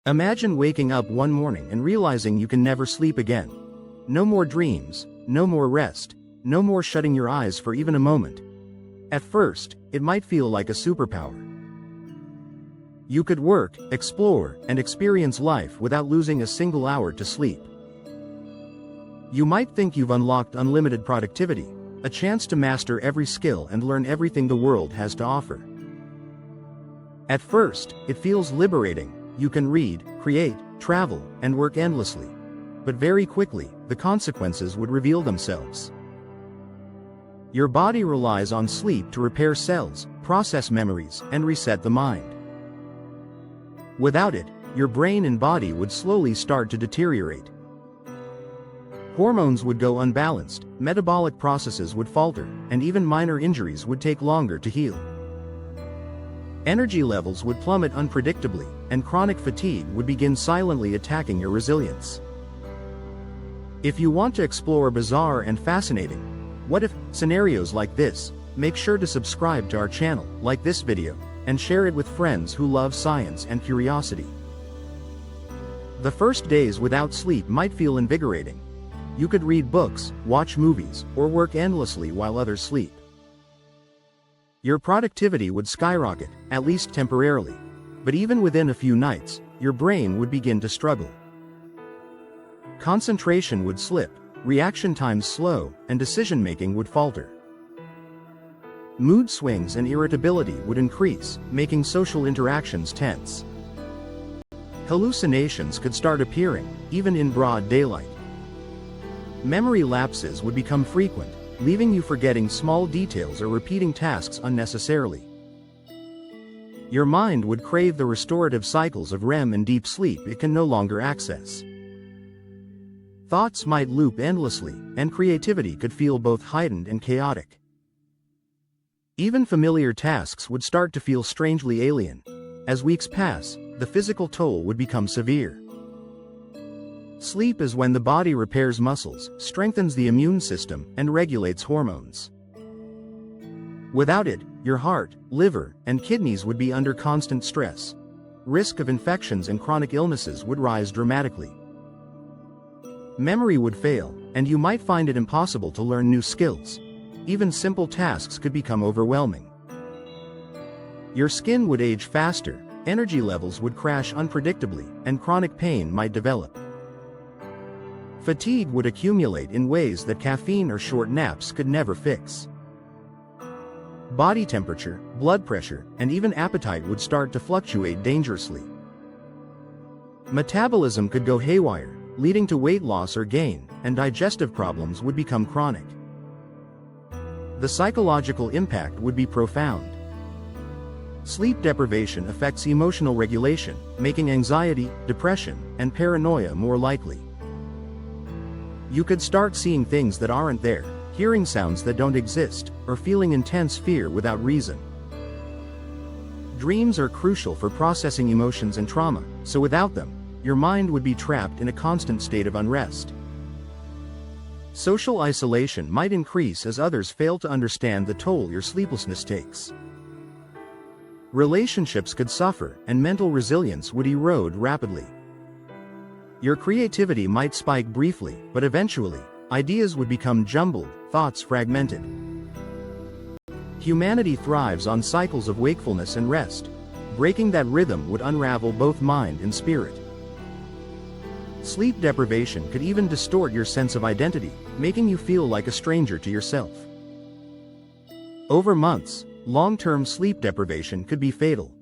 Imagine waking up one morning and realizing you can never sleep again. No more dreams, no more rest, no more shutting your eyes for even a moment. At first, it might feel like a superpower. You could work, explore, and experience life without losing a single hour to sleep. You might think you've unlocked unlimited productivity, a chance to master every skill and learn everything the world has to offer. At first, it feels liberating. You can read, create, travel, and work endlessly. But very quickly, the consequences would reveal themselves. Your body relies on sleep to repair cells, process memories, and reset the mind. Without it, your brain and body would slowly start to deteriorate. Hormones would go unbalanced, metabolic processes would falter, and even minor injuries would take longer to heal. Energy levels would plummet unpredictably, and chronic fatigue would begin silently attacking your resilience. If you want to explore bizarre and fascinating what-if scenarios like this, make sure to subscribe to our channel, like this video, and share it with friends who love science and curiosity. The first days without sleep might feel invigorating. You could read books, watch movies, or work endlessly while others sleep. Your productivity would skyrocket, at least temporarily. But even within a few nights, your brain would begin to struggle. Concentration would slip, reaction times slow, and decision-making would falter. Mood swings and irritability would increase, making social interactions tense. Hallucinations could start appearing, even in broad daylight. Memory lapses would become frequent, leaving you forgetting small details or repeating tasks unnecessarily. Your mind would crave the restorative cycles of REM and deep sleep it can no longer access. Thoughts might loop endlessly, and creativity could feel both heightened and chaotic. Even familiar tasks would start to feel strangely alien. As weeks pass, the physical toll would become severe. Sleep is when the body repairs muscles, strengthens the immune system, and regulates hormones. Without it, your heart, liver, and kidneys would be under constant stress. Risk of infections and chronic illnesses would rise dramatically. Memory would fail, and you might find it impossible to learn new skills. Even simple tasks could become overwhelming. Your skin would age faster, energy levels would crash unpredictably, and chronic pain might develop. Fatigue would accumulate in ways that caffeine or short naps could never fix. Body temperature, blood pressure, and even appetite would start to fluctuate dangerously. Metabolism could go haywire, leading to weight loss or gain, and digestive problems would become chronic. The psychological impact would be profound. Sleep deprivation affects emotional regulation, making anxiety, depression, and paranoia more likely. You could start seeing things that aren't there, hearing sounds that don't exist, or feeling intense fear without reason. Dreams are crucial for processing emotions and trauma, so without them, your mind would be trapped in a constant state of unrest. Social isolation might increase as others fail to understand the toll your sleeplessness takes. Relationships could suffer, and mental resilience would erode rapidly. Your creativity might spike briefly, but eventually, ideas would become jumbled, thoughts fragmented. Humanity thrives on cycles of wakefulness and rest. Breaking that rhythm would unravel both mind and spirit. Sleep deprivation could even distort your sense of identity, making you feel like a stranger to yourself. Over months, long-term sleep deprivation could be fatal.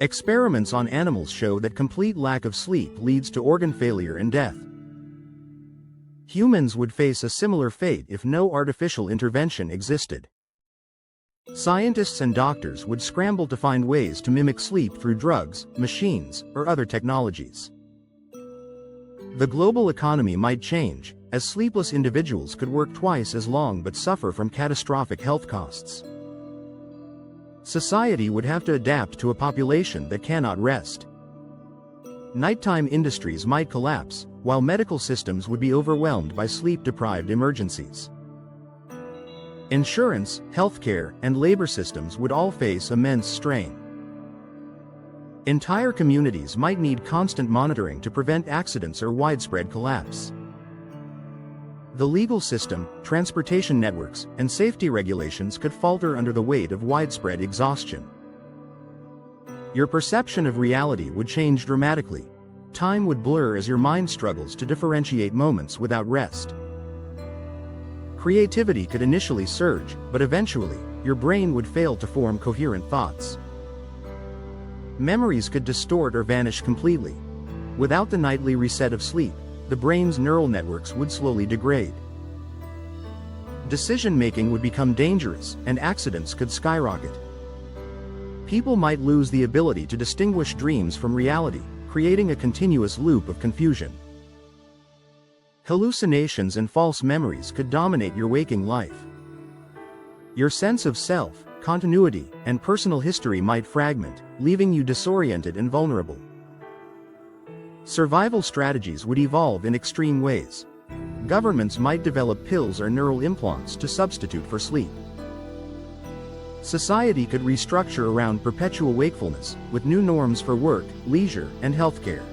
Experiments on animals show that complete lack of sleep leads to organ failure and death. Humans would face a similar fate if no artificial intervention existed. Scientists and doctors would scramble to find ways to mimic sleep through drugs, machines, or other technologies. The global economy might change, as sleepless individuals could work twice as long but suffer from catastrophic health costs. Society would have to adapt to a population that cannot rest. Nighttime industries might collapse, while medical systems would be overwhelmed by sleep-deprived emergencies. Insurance, healthcare, and labor systems would all face immense strain. Entire communities might need constant monitoring to prevent accidents or widespread collapse. The legal system, transportation networks, and safety regulations could falter under the weight of widespread exhaustion. Your perception of reality would change dramatically. Time would blur as your mind struggles to differentiate moments without rest. Creativity could initially surge, but eventually, your brain would fail to form coherent thoughts. Memories could distort or vanish completely. Without the nightly reset of sleep, the brain's neural networks would slowly degrade. Decision-making would become dangerous, and accidents could skyrocket. People might lose the ability to distinguish dreams from reality, creating a continuous loop of confusion. Hallucinations and false memories could dominate your waking life. Your sense of self, continuity, and personal history might fragment, leaving you disoriented and vulnerable. Survival strategies would evolve in extreme ways. Governments might develop pills or neural implants to substitute for sleep. Society could restructure around perpetual wakefulness, with new norms for work, leisure, and healthcare.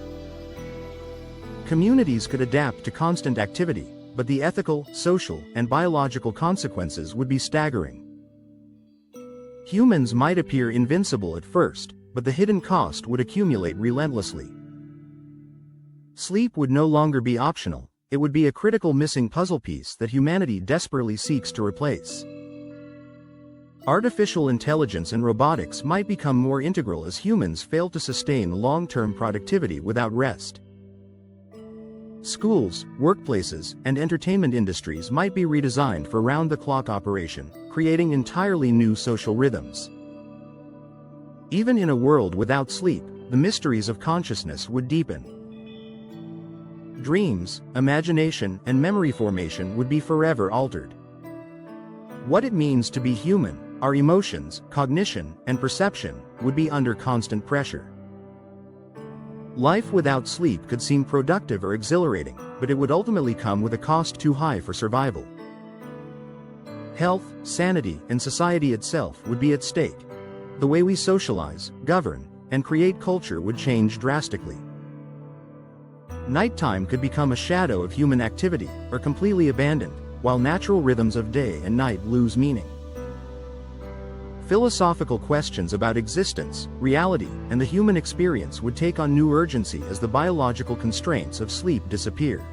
Communities could adapt to constant activity, but the ethical, social, and biological consequences would be staggering. Humans might appear invincible at first, but the hidden cost would accumulate relentlessly. Sleep would no longer be optional, it would be a critical missing puzzle piece that humanity desperately seeks to replace. Artificial intelligence and robotics might become more integral as humans fail to sustain long-term productivity without rest. Schools, workplaces, and entertainment industries might be redesigned for round-the-clock operation, creating entirely new social rhythms. Even in a world without sleep, the mysteries of consciousness would deepen. Dreams, imagination, and memory formation would be forever altered. What it means to be human, our emotions, cognition, and perception, would be under constant pressure. Life without sleep could seem productive or exhilarating, but it would ultimately come with a cost too high for survival. Health, sanity, and society itself would be at stake. The way we socialize, govern, and create culture would change drastically. Nighttime could become a shadow of human activity, or completely abandoned, while natural rhythms of day and night lose meaning. Philosophical questions about existence, reality, and the human experience would take on new urgency as the biological constraints of sleep disappear.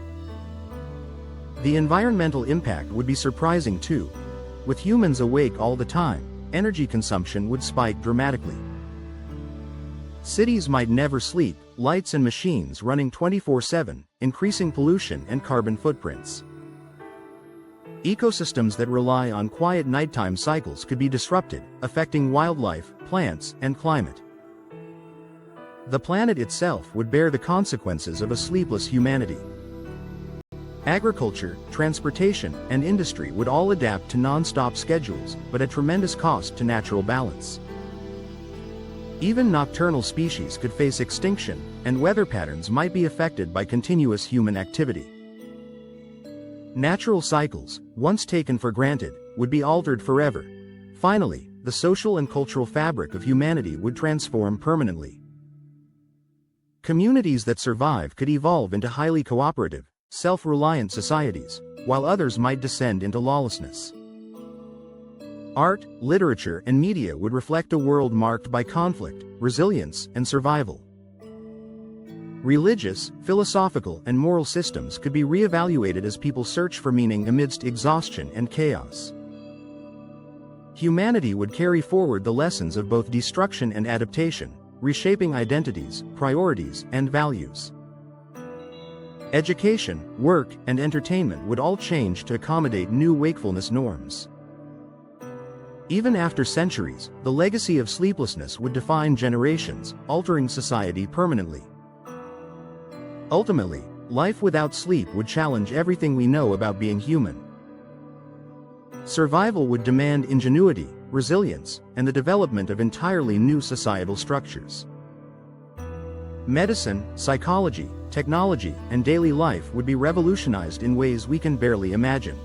The environmental impact would be surprising too. With humans awake all the time, energy consumption would spike dramatically. Cities might never sleep, lights and machines running 24/7, increasing pollution and carbon footprints. Ecosystems that rely on quiet nighttime cycles could be disrupted, affecting wildlife, plants, and climate. The planet itself would bear the consequences of a sleepless humanity. Agriculture, transportation, and industry would all adapt to non-stop schedules, but at tremendous cost to natural balance. Even nocturnal species could face extinction, and weather patterns might be affected by continuous human activity. Natural cycles, once taken for granted, would be altered forever. Finally, the social and cultural fabric of humanity would transform permanently. Communities that survive could evolve into highly cooperative, self-reliant societies, while others might descend into lawlessness. Art, literature, and media would reflect a world marked by conflict, resilience, and survival. Religious, philosophical, and moral systems could be re-evaluated as people search for meaning amidst exhaustion and chaos. Humanity would carry forward the lessons of both destruction and adaptation, reshaping identities, priorities, and values. Education, work, and entertainment would all change to accommodate new wakefulness norms. Even after centuries, the legacy of sleeplessness would define generations, altering society permanently. Ultimately, life without sleep would challenge everything we know about being human. Survival would demand ingenuity, resilience, and the development of entirely new societal structures. Medicine, psychology, technology, and daily life would be revolutionized in ways we can barely imagine.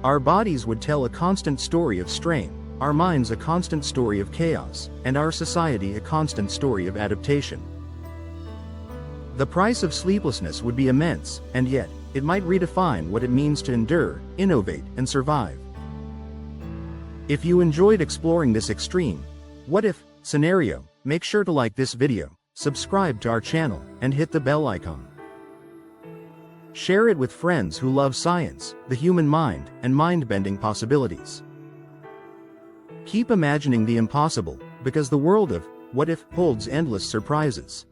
Our bodies would tell a constant story of strain, our minds a constant story of chaos, and our society a constant story of adaptation. The price of sleeplessness would be immense, and yet, it might redefine what it means to endure, innovate, and survive. If you enjoyed exploring this extreme, what-if scenario, make sure to like this video, subscribe to our channel, and hit the bell icon. Share it with friends who love science, the human mind, and mind-bending possibilities. Keep imagining the impossible, because the world of what if holds endless surprises.